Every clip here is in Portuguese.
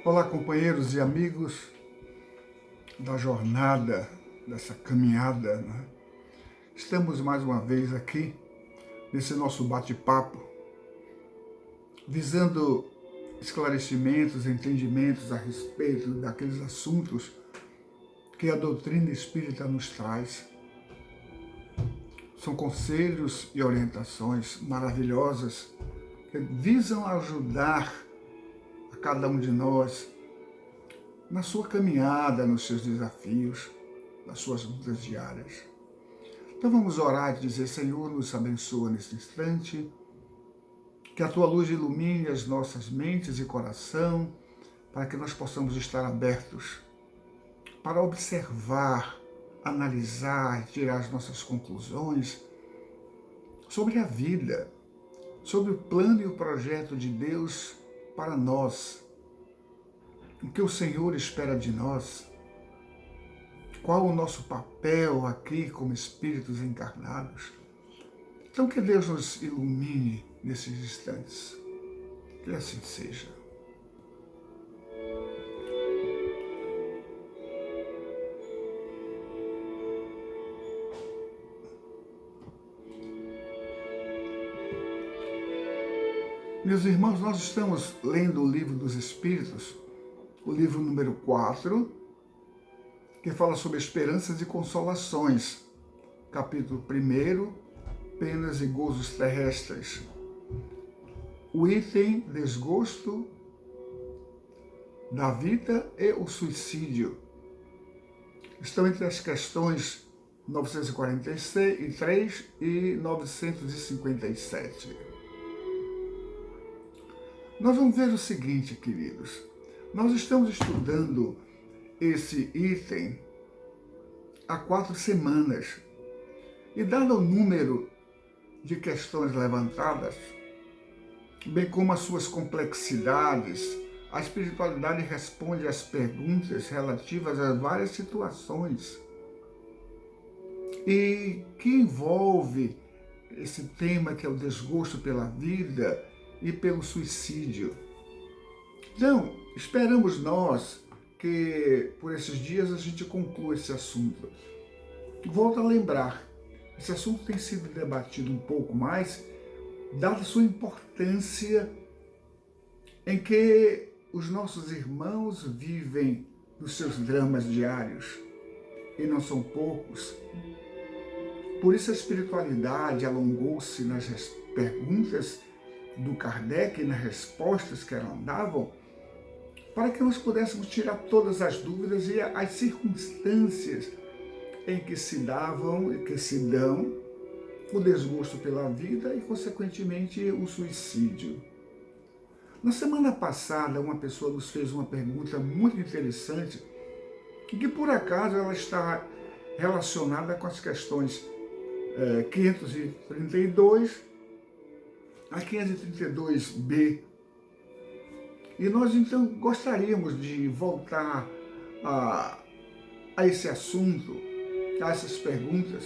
Olá, companheiros e amigos da jornada, dessa caminhada, né? Estamos mais uma vez aqui, nesse nosso bate-papo, visando esclarecimentos, entendimentos a respeito daqueles assuntos que a doutrina espírita nos traz. São conselhos e orientações maravilhosas que visam ajudar a cada um de nós na sua caminhada, nos seus desafios, nas suas lutas diárias. Então vamos orar e dizer: Senhor, nos abençoa neste instante, que a Tua luz ilumine as nossas mentes e coração, para que nós possamos estar abertos para observar, analisar, tirar as nossas conclusões sobre a vida, sobre o plano e o projeto de Deus para nós, o que o Senhor espera de nós, qual o nosso papel aqui como espíritos encarnados. Então que Deus nos ilumine nesses instantes, que assim seja. Meus irmãos, nós estamos lendo o Livro dos Espíritos, o livro número 4, que fala sobre esperanças e consolações. Capítulo 1, penas e gozos terrestres. O item desgosto da vida e o suicídio. Estão entre as questões 943 e 957. Nós vamos ver o seguinte, queridos. Nós estamos estudando esse item há 4 semanas. E dado o número de questões levantadas, bem como as suas complexidades, a espiritualidade responde às perguntas relativas a várias situações e que envolve esse tema que é o desgosto pela vida e pelo suicídio. Então, esperamos nós que por esses dias a gente conclua esse assunto. Volto a lembrar, esse assunto tem sido debatido um pouco mais, dada a sua importância em que os nossos irmãos vivem nos seus dramas diários, e não são poucos. Por isso a espiritualidade alongou-se nas perguntas do Kardec e nas respostas que elas davam, para que nós pudéssemos tirar todas as dúvidas e as circunstâncias em que se davam e que se dão o desgosto pela vida e, consequentemente, o suicídio. Na semana passada, uma pessoa nos fez uma pergunta muito interessante, que por acaso ela está relacionada com as questões 532 a 532b. E nós então gostaríamos de voltar a esse assunto, a essas perguntas,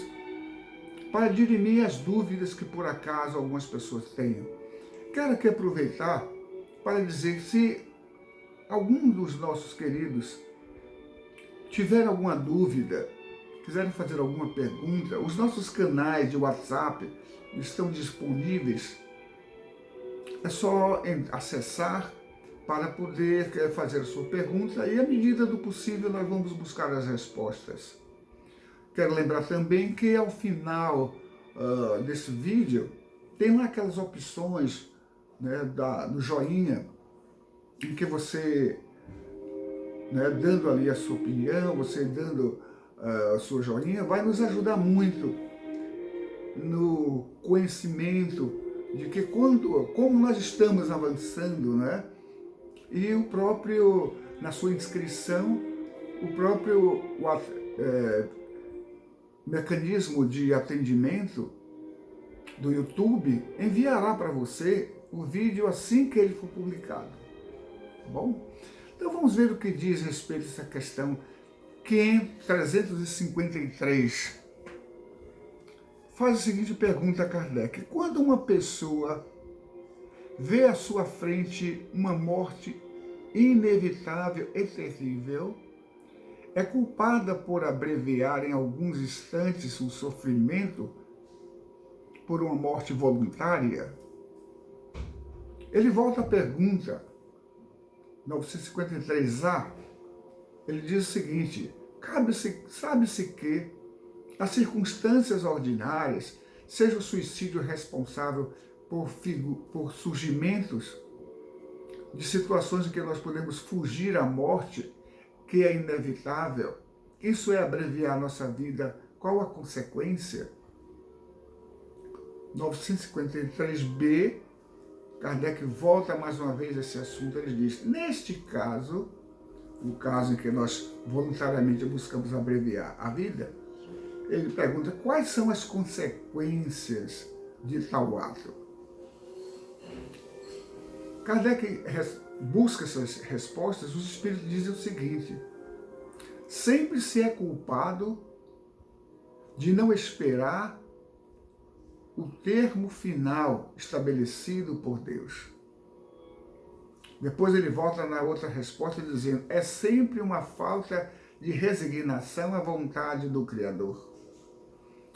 para dirimir as dúvidas que por acaso algumas pessoas tenham. Quero aqui aproveitar para dizer, se algum dos nossos queridos tiver alguma dúvida, quiserem fazer alguma pergunta, os nossos canais de WhatsApp estão disponíveis. É só acessar para poder fazer a sua pergunta e, à medida do possível, nós vamos buscar as respostas. Quero lembrar também que ao final desse vídeo tem lá aquelas opções, né, do joinha, em que você, né, dando ali a sua opinião, você dando a sua joinha, vai nos ajudar muito no conhecimento de que como nós estamos avançando, né? E o próprio, na sua inscrição, o próprio mecanismo de atendimento do YouTube enviará para você o vídeo assim que ele for publicado. Tá bom? Então vamos ver o que diz respeito a essa questão 353. Faz a seguinte pergunta a Kardec: quando uma pessoa vê à sua frente uma morte inevitável e terrível, é culpada por abreviar em alguns instantes o sofrimento por uma morte voluntária? Ele volta à pergunta 953A, ele diz o seguinte: sabe-se que as circunstâncias ordinárias, seja o suicídio responsável por surgimentos de situações em que nós podemos fugir à morte, que é inevitável, isso é abreviar a nossa vida. Qual a consequência? 953b, Kardec volta mais uma vez a esse assunto. Ele diz: neste caso, o caso em que nós voluntariamente buscamos abreviar a vida, ele pergunta quais são as consequências de tal ato. Kardec busca essas respostas. Os espíritos dizem o seguinte: sempre se é culpado de não esperar o termo final estabelecido por Deus. Depois ele volta na outra resposta dizendo: é sempre uma falta de resignação à vontade do Criador.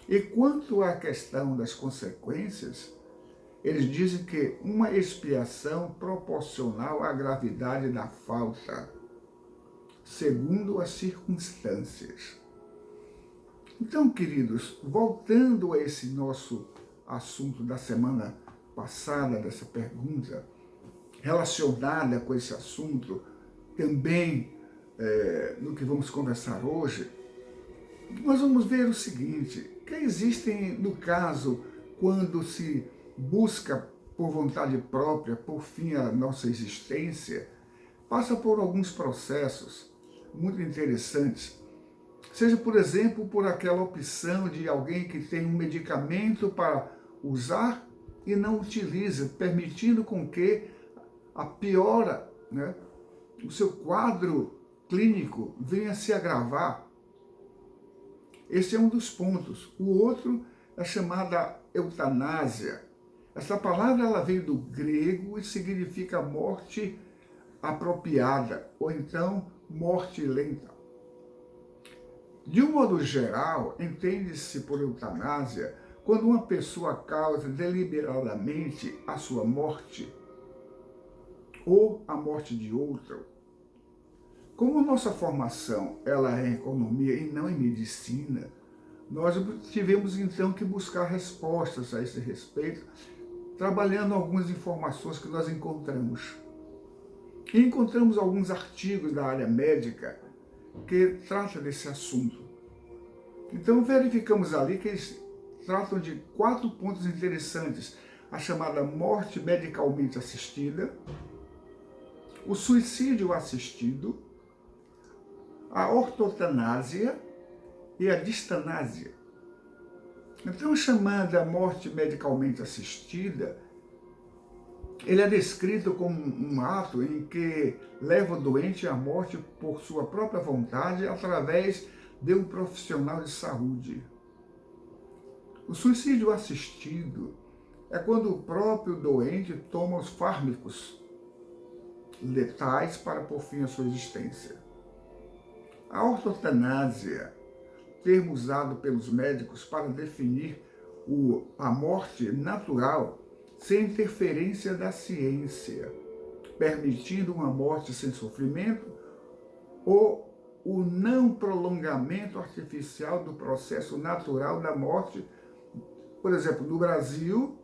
E quanto à questão das consequências, eles dizem que uma expiação proporcional à gravidade da falta, segundo as circunstâncias. Então, queridos, voltando a esse nosso assunto da semana passada, dessa pergunta, relacionada com esse assunto, também no que vamos conversar hoje, nós vamos ver o seguinte: que existem, no caso, quando se busca por vontade própria, por fim a nossa existência, passa por alguns processos muito interessantes. Seja, por exemplo, por aquela opção de alguém que tem um medicamento para usar e não utiliza, permitindo com que a piora, né, o seu quadro clínico venha a se agravar. Esse é um dos pontos. O outro é a chamada eutanásia. Essa palavra ela veio do grego e significa morte apropriada, ou então morte lenta. De um modo geral, entende-se por eutanásia quando uma pessoa causa deliberadamente a sua morte ou a morte de outro. Como nossa formação ela é em economia e não em medicina, nós tivemos então que buscar respostas a esse respeito, trabalhando algumas informações que nós encontramos. E encontramos alguns artigos da área médica que tratam desse assunto. Então verificamos ali que eles tratam de 4 pontos interessantes: a chamada morte medicalmente assistida, o suicídio assistido, a ortotanásia e a distanásia. Então, chamada morte medicalmente assistida, ele é descrito como um ato em que leva o doente à morte por sua própria vontade através de um profissional de saúde. O suicídio assistido é quando o próprio doente toma os fármacos letais para pôr fim à sua existência. A ortotanásia, termo usado pelos médicos para definir a morte natural sem interferência da ciência, permitindo uma morte sem sofrimento, ou o não prolongamento artificial do processo natural da morte. Por exemplo, no Brasil,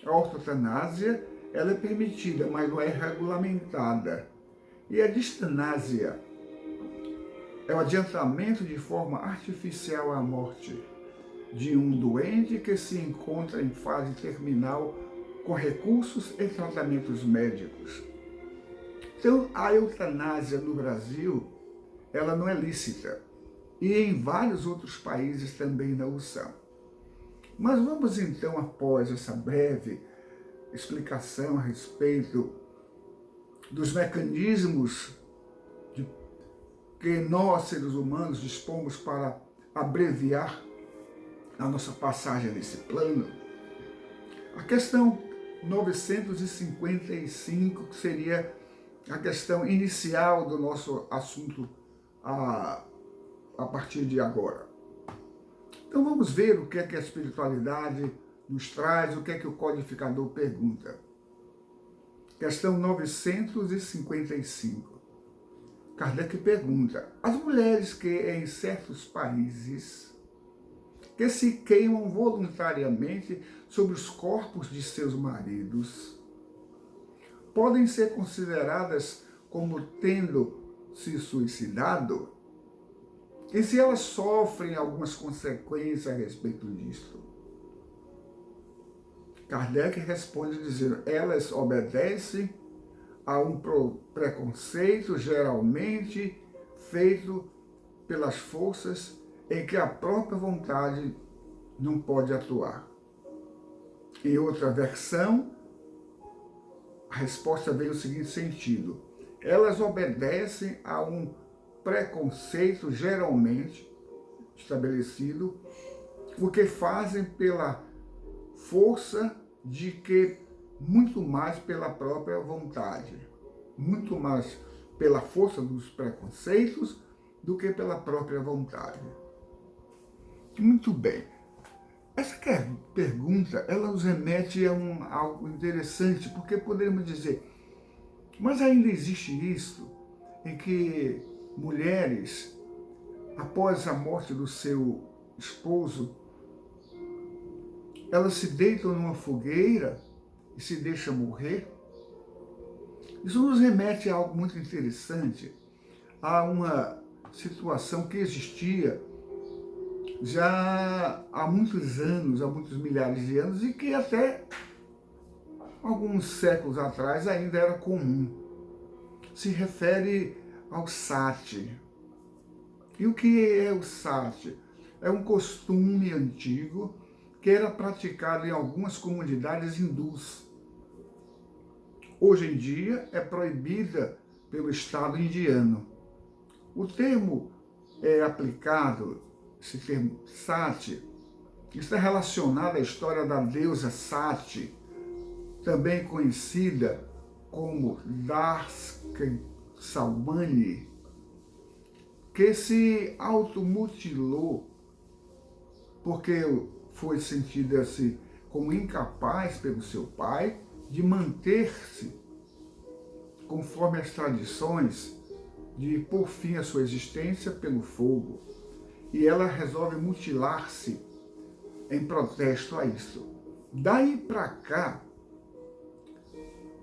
a ortotanásia ela é permitida, mas não é regulamentada. E a distanásia é o adiantamento de forma artificial à morte de um doente que se encontra em fase terminal com recursos e tratamentos médicos. Então, a eutanásia no Brasil, ela não é lícita. E em vários outros países também não o são. Mas vamos então, após essa breve explicação a respeito dos mecanismos que nós, seres humanos, dispomos para abreviar a nossa passagem nesse plano, a questão 955, que seria a questão inicial do nosso assunto a partir de agora. Então vamos ver o que é que a espiritualidade nos traz, o que é que o codificador pergunta. Questão 955. Kardec pergunta: as mulheres que em certos países que se queimam voluntariamente sobre os corpos de seus maridos podem ser consideradas como tendo se suicidado? E se elas sofrem algumas consequências a respeito disso? Kardec responde dizendo: elas obedecem a um preconceito geralmente feito pelas forças em que a própria vontade não pode atuar. Em outra versão, a resposta vem no seguinte sentido: elas obedecem a um preconceito geralmente estabelecido, o que fazem pela força de que muito mais pela própria vontade, muito mais pela força dos preconceitos do que pela própria vontade. Muito bem. Essa pergunta, ela nos remete a algo interessante, porque poderíamos dizer, mas ainda existe isso, em que mulheres, após a morte do seu esposo, elas se deitam numa fogueira e se deixam morrer? Isso nos remete a algo muito interessante, a uma situação que existia já há muitos anos, há muitos milhares de anos, e que até alguns séculos atrás ainda era comum. Se refere ao sati. E o que é o sati? É um costume antigo que era praticado em algumas comunidades hindus. Hoje em dia é proibida pelo Estado indiano. O termo é aplicado, esse termo sati, está relacionado à história da deusa Sati, também conhecida como Darshaksamani, que se automutilou porque foi sentida assim como incapaz pelo seu pai de manter-se conforme as tradições, de pôr fim à sua existência pelo fogo. E ela resolve mutilar-se em protesto a isso. Daí para cá,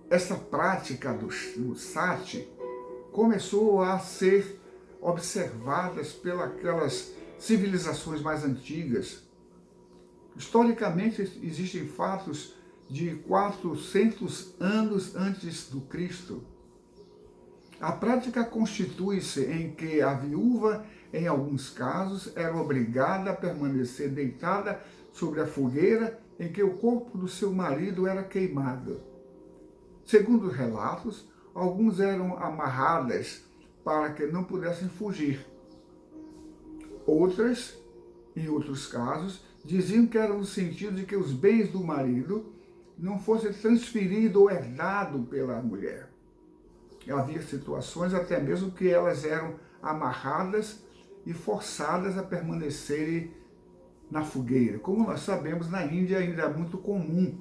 essa prática do sati começou a ser observadas pelas civilizações mais antigas. Historicamente, existem fatos de 400 anos antes do Cristo. A prática constitui-se em que a viúva, em alguns casos, era obrigada a permanecer deitada sobre a fogueira em que o corpo do seu marido era queimado. Segundo os relatos, alguns eram amarradas para que não pudessem fugir. Outras, em outros casos, diziam que era no sentido de que os bens do marido não fossem transferidos ou herdados pela mulher. Havia situações até mesmo que elas eram amarradas e forçadas a permanecerem na fogueira. Como nós sabemos, na Índia ainda é muito comum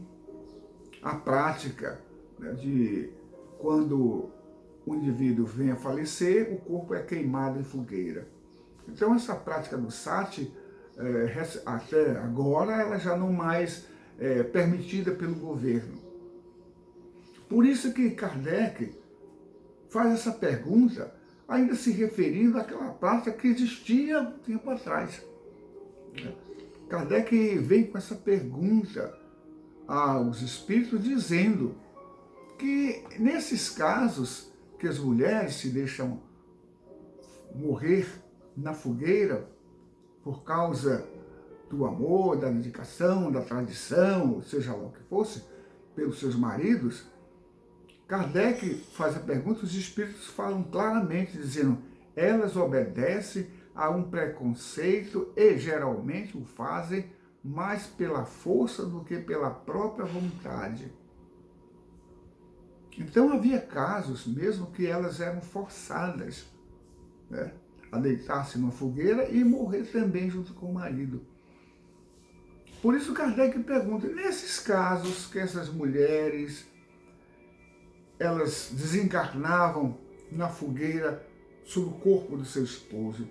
a prática, né, de quando o indivíduo vem a falecer, o corpo é queimado em fogueira. Então essa prática do sati, até agora, ela já não mais é permitida pelo governo. Por isso que Kardec faz essa pergunta, ainda se referindo àquela prática que existia um tempo atrás. Kardec vem com essa pergunta aos espíritos, dizendo que nesses casos que as mulheres se deixam morrer na fogueira por causa do amor, da dedicação, da tradição, seja lá o que fosse, pelos seus maridos, Kardec faz a pergunta, os espíritos falam claramente, dizendo, elas obedecem a um preconceito e geralmente o fazem mais pela força do que pela própria vontade. Então havia casos mesmo que elas eram forçadas, né, a deitar-se numa fogueira e morrer também junto com o marido. Por isso Kardec pergunta, nesses casos que essas mulheres, elas desencarnavam na fogueira sobre o corpo do seu esposo,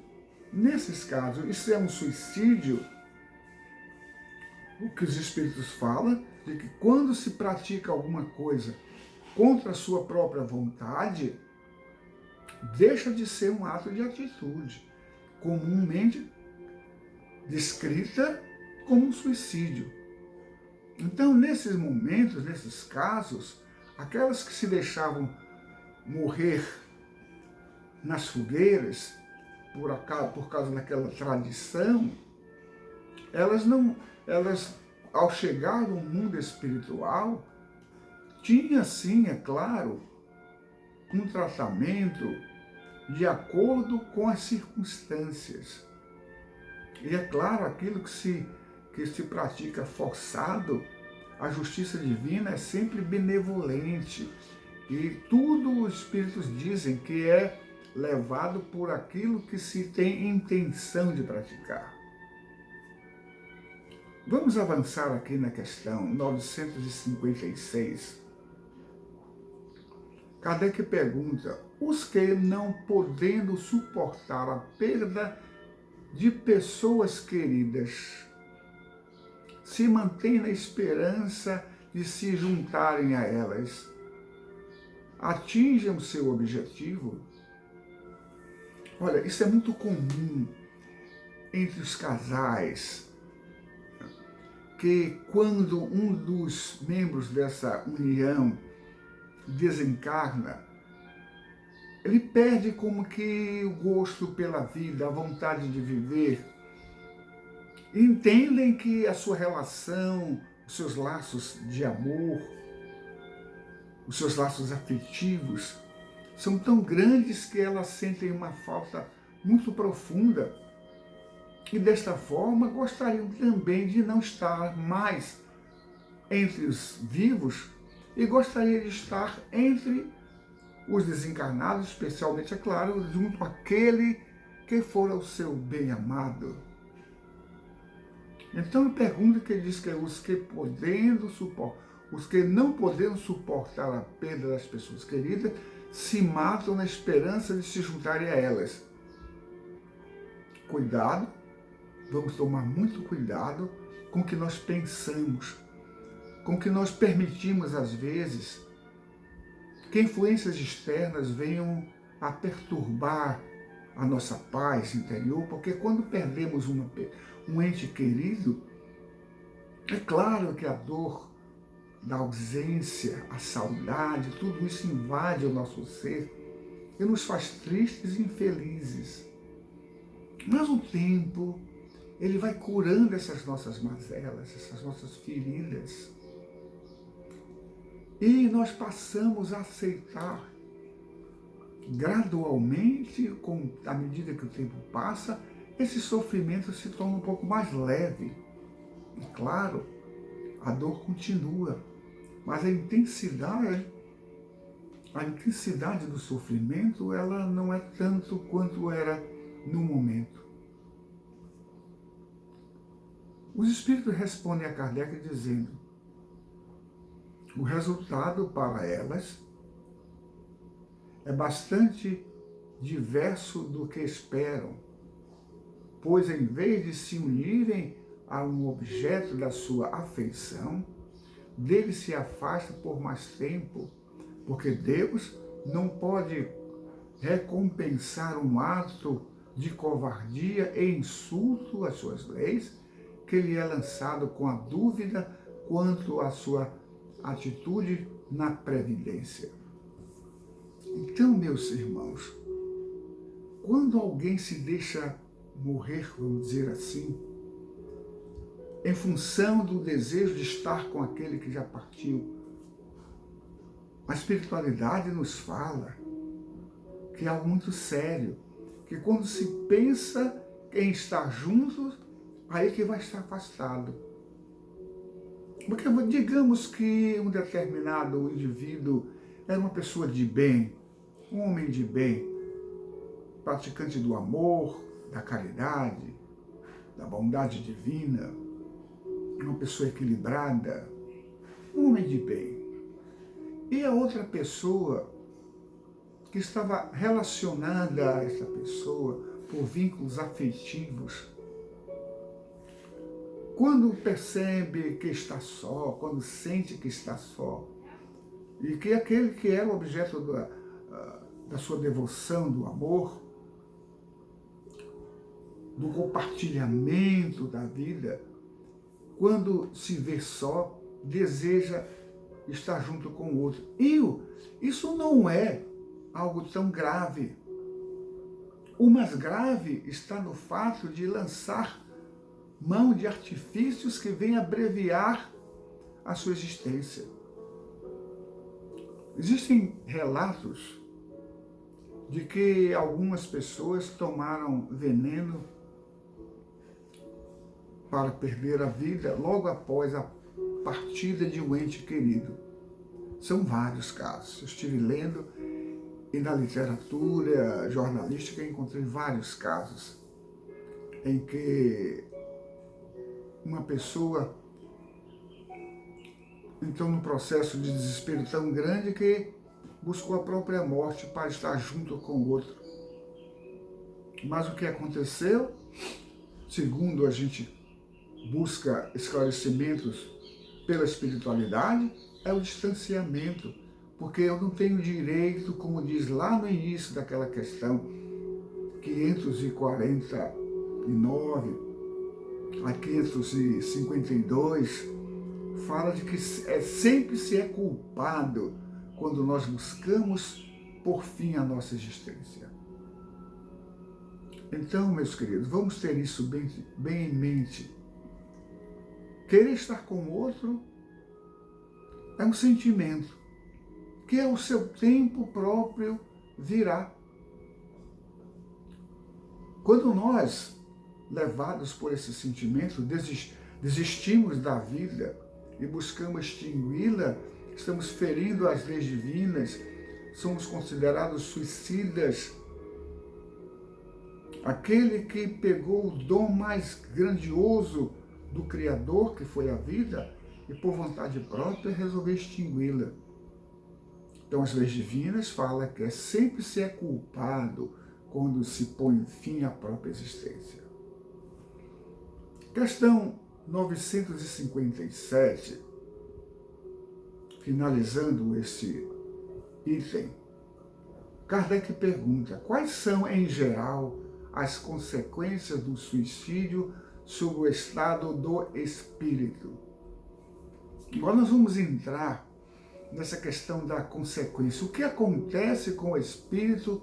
nesses casos, isso é um suicídio? O que os Espíritos falam, de que quando se pratica alguma coisa contra a sua própria vontade, deixa de ser um ato de atitude, comumente descrita como um suicídio. Então, nesses momentos, nesses casos, aquelas que se deixavam morrer nas fogueiras, por causa daquela tradição, elas, ao chegar no mundo espiritual, tinha sim, é claro, um tratamento de acordo com as circunstâncias. E é claro, aquilo que se pratica forçado, a justiça divina é sempre benevolente. E tudo os Espíritos dizem que é levado por aquilo que se tem intenção de praticar. Vamos avançar aqui na questão 956. Kardec pergunta, os que não podendo suportar a perda de pessoas queridas, se mantêm na esperança de se juntarem a elas, atingem o seu objetivo? Olha, isso é muito comum entre os casais, que quando um dos membros dessa união desencarna, ele perde como que o gosto pela vida, a vontade de viver. Entendem que a sua relação, os seus laços de amor, os seus laços afetivos são tão grandes que elas sentem uma falta muito profunda. E desta forma gostariam também de não estar mais entre os vivos e gostaria de estar entre os desencarnados, especialmente, é claro, junto àquele que fora o seu bem-amado. Então a pergunta que diz que os que não podendo suportar a perda das pessoas queridas, se matam na esperança de se juntarem a elas. Cuidado, vamos tomar muito cuidado com o que nós pensamos, com o que nós permitimos às vezes, que influências externas venham a perturbar a nossa paz interior, porque quando perdemos um ente querido, é claro que a dor da ausência, a saudade, tudo isso invade o nosso ser e nos faz tristes e infelizes. Mas o tempo, ele vai curando essas nossas mazelas, essas nossas feridas. E nós passamos a aceitar gradualmente, à medida que o tempo passa, esse sofrimento se torna um pouco mais leve. E claro, a dor continua, mas a intensidade do sofrimento, ela não é tanto quanto era no momento. Os Espíritos respondem a Kardec dizendo, o resultado para elas é bastante diverso do que esperam, pois em vez de se unirem a um objeto da sua afeição, dele se afasta por mais tempo, porque Deus não pode recompensar um ato de covardia e insulto às suas leis, que lhe é lançado com a dúvida quanto à sua atitude na previdência. Então, meus irmãos, quando alguém se deixa morrer, vamos dizer assim, em função do desejo de estar com aquele que já partiu, a espiritualidade nos fala que é algo muito sério, que quando se pensa em estar juntos, aí que vai estar afastado. Porque digamos que um determinado indivíduo era uma pessoa de bem, um homem de bem, praticante do amor, da caridade, da bondade divina, uma pessoa equilibrada, um homem de bem. E a outra pessoa que estava relacionada a essa pessoa por vínculos afetivos, quando percebe que está só, quando sente que está só, e que aquele que era o objeto da sua devoção, do amor, do compartilhamento da vida, quando se vê só, deseja estar junto com o outro. E isso não é algo tão grave. O mais grave está no fato de lançar mão de artifícios que vêm abreviar a sua existência. Existem relatos de que algumas pessoas tomaram veneno para perder a vida logo após a partida de um ente querido. São vários casos. Eu estive lendo e na literatura jornalística encontrei vários casos em que uma pessoa entrou num processo de desespero tão grande que buscou a própria morte para estar junto com o outro. Mas o que aconteceu, segundo a gente busca esclarecimentos pela espiritualidade, é o distanciamento, porque eu não tenho direito, como diz lá no início daquela questão, 549 a 552, fala de que sempre se é culpado quando nós buscamos por fim a nossa existência. Então, meus queridos, vamos ter isso bem em mente. Querer estar com o outro é um sentimento que ao seu tempo próprio virá. Quando nós, levados por esse sentimento, desistimos da vida e buscamos extingui-la, estamos ferindo as leis divinas, somos considerados suicidas. Aquele que pegou o dom mais grandioso do Criador, que foi a vida, e por vontade própria resolveu extingui-la. Então as leis divinas falam que sempre se é culpado quando se põe fim à própria existência. Questão 957, finalizando esse item, Kardec pergunta: quais são, em geral, as consequências do suicídio sobre o estado do espírito? Agora nós vamos entrar nessa questão da consequência. O que acontece com o espírito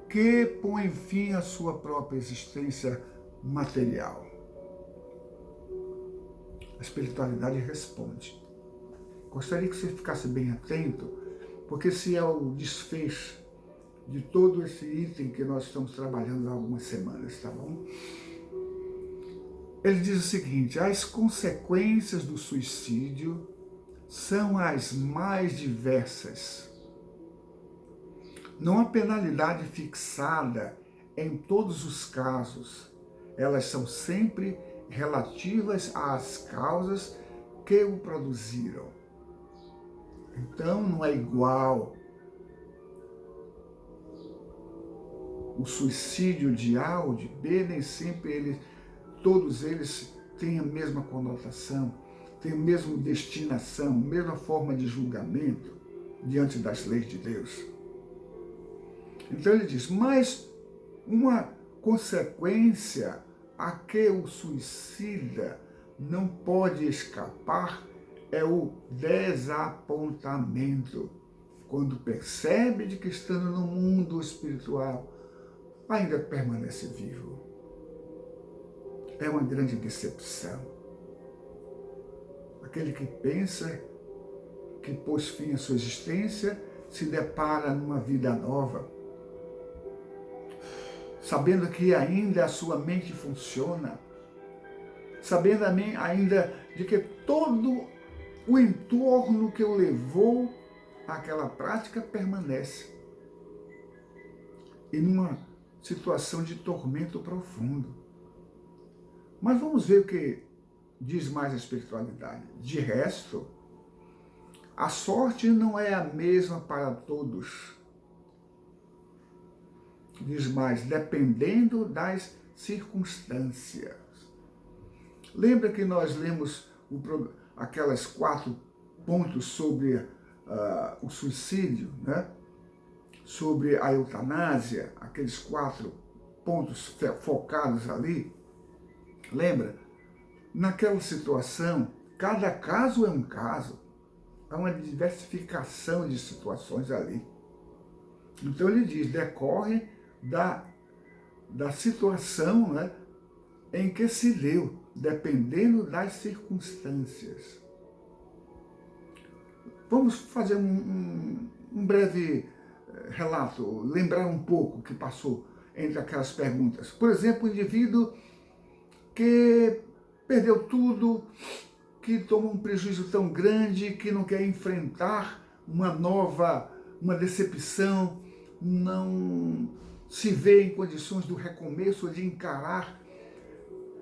que põe fim à sua própria existência material? A espiritualidade responde. Gostaria que você ficasse bem atento, porque esse é o desfecho de todo esse item que nós estamos trabalhando há algumas semanas, tá bom? Ele diz o seguinte: as consequências do suicídio são as mais diversas. Não há penalidade fixada em todos os casos. Elas são sempre relativas às causas que o produziram. Então não é igual o suicídio de A ou de B, nem sempre todos eles têm a mesma conotação, têm a mesma destinação, a mesma forma de julgamento diante das leis de Deus. Então ele diz, mas uma consequência a que o suicida não pode escapar é o desapontamento, quando percebe de que estando no mundo espiritual ainda permanece vivo. É uma grande decepção. Aquele que pensa que pôs fim à sua existência se depara numa vida nova, sabendo que ainda a sua mente funciona, sabendo ainda de que todo o entorno que o levou aquela prática permanece em uma situação de tormento profundo. Mas vamos ver o que diz mais a espiritualidade. De resto, a sorte não é a mesma para todos. Diz mais, dependendo das circunstâncias. Lembra que nós lemos aquelas 4 pontos sobre o suicídio, né? Sobre a eutanásia, aqueles 4 pontos focados ali? Lembra? Naquela situação, cada caso é um caso, há uma diversificação de situações ali. Então ele diz, decorre da situação, né, em que se deu, dependendo das circunstâncias. Vamos fazer um breve relato, lembrar um pouco o que passou entre aquelas perguntas. Por exemplo, o indivíduo que perdeu tudo, que tomou um prejuízo tão grande, que não quer enfrentar uma decepção, não se vê em condições do recomeço, de encarar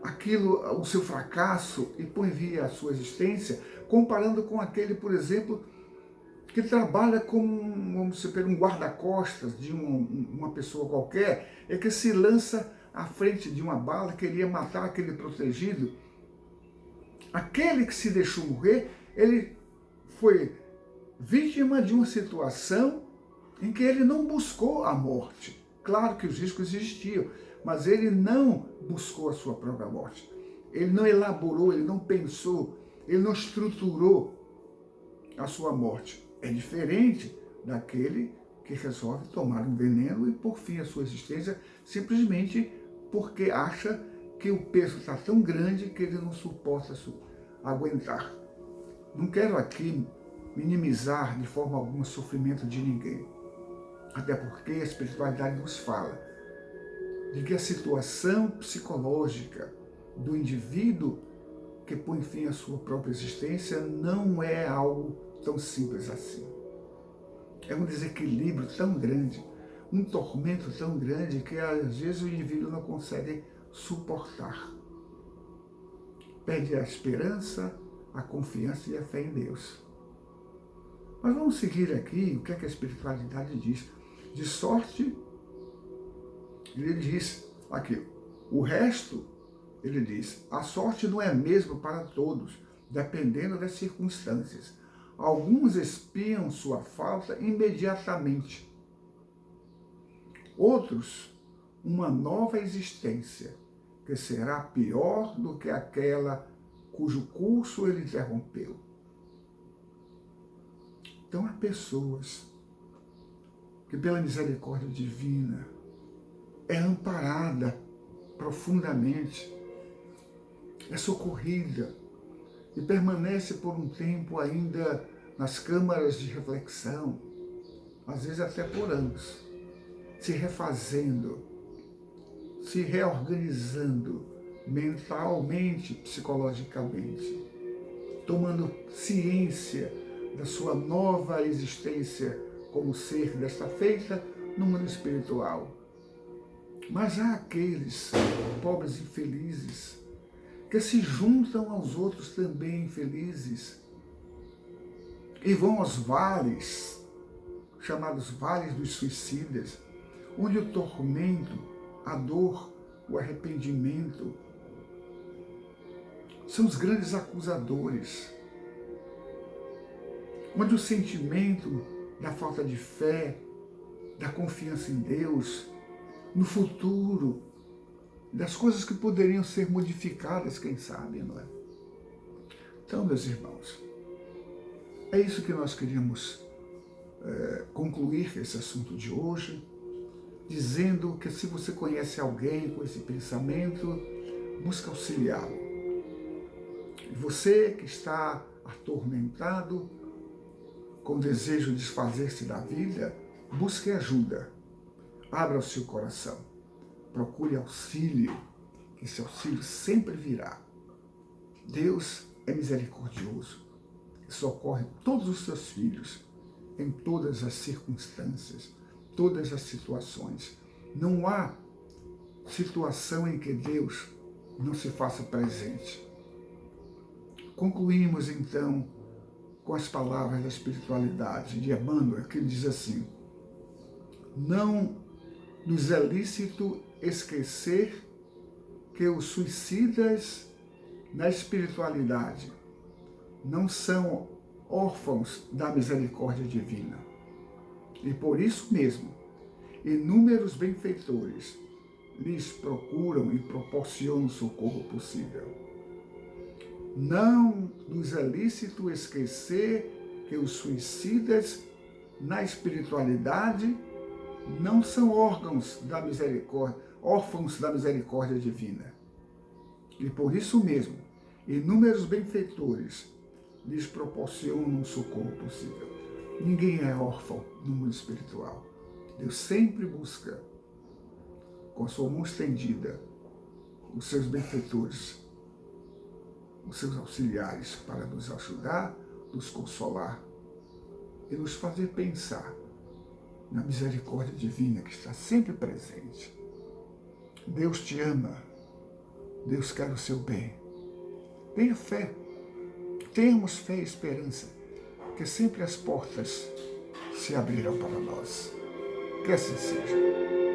aquilo, o seu fracasso, e põe via a sua existência, comparando com aquele, por exemplo, que trabalha como, vamos supor, um guarda-costas de uma pessoa qualquer, é que se lança à frente de uma bala, queria matar aquele protegido. Aquele que se deixou morrer, ele foi vítima de uma situação em que ele não buscou a morte. Claro que os riscos existiam, mas ele não buscou a sua própria morte. Ele não elaborou, ele não pensou, ele não estruturou a sua morte. É diferente daquele que resolve tomar um veneno e por fim a sua existência, simplesmente porque acha que o peso está tão grande que ele não suporta aguentar. Não quero aqui minimizar de forma alguma o sofrimento de ninguém. Até porque a espiritualidade nos fala de que a situação psicológica do indivíduo que põe fim à sua própria existência não é algo tão simples assim. É um desequilíbrio tão grande, um tormento tão grande que às vezes o indivíduo não consegue suportar. Perde a esperança, a confiança e a fé em Deus. Mas vamos seguir aqui o que a espiritualidade diz. De sorte, ele diz aqui, o resto, ele diz, a sorte não é a mesma para todos, dependendo das circunstâncias. Alguns espiam sua falta imediatamente. Outros, uma nova existência, que será pior do que aquela cujo curso ele interrompeu. Então, há pessoas que, pela misericórdia divina, é amparada profundamente, é socorrida e permanece por um tempo ainda nas câmaras de reflexão, às vezes até por anos, se refazendo, se reorganizando mentalmente, psicologicamente, tomando ciência da sua nova existência como ser desta feita no mundo espiritual. Mas há aqueles pobres infelizes que se juntam aos outros também infelizes e vão aos vales, chamados vales dos suicidas, onde o tormento, a dor, o arrependimento são os grandes acusadores, onde o sentimento da falta de fé, da confiança em Deus, no futuro, das coisas que poderiam ser modificadas, quem sabe, não é? Então, meus irmãos, é isso que nós queríamos concluir esse assunto de hoje, dizendo que se você conhece alguém com esse pensamento, busca auxiliá-lo. E você que está atormentado, com desejo de desfazer-se da vida, busque ajuda. Abra o seu coração. Procure auxílio. Esse auxílio sempre virá. Deus é misericordioso e socorre todos os seus filhos em todas as circunstâncias, todas as situações. Não há situação em que Deus não se faça presente. Concluímos então com as palavras da espiritualidade de Emmanuel, que diz assim: não nos é lícito esquecer que os suicidas na espiritualidade não são órfãos da misericórdia divina. E por isso mesmo, inúmeros benfeitores lhes procuram e proporcionam o socorro possível. Não nos é lícito esquecer que os suicidas na espiritualidade não são órfãos da misericórdia divina. E por isso mesmo, inúmeros benfeitores lhes proporcionam um socorro possível. Ninguém é órfão no mundo espiritual. Deus sempre busca, com a sua mão estendida, os seus benfeitores, os seus auxiliares, para nos ajudar, nos consolar e nos fazer pensar na misericórdia divina que está sempre presente. Deus te ama, Deus quer o seu bem. Tenha fé, tenhamos fé e esperança, que sempre as portas se abrirão para nós. Que assim seja.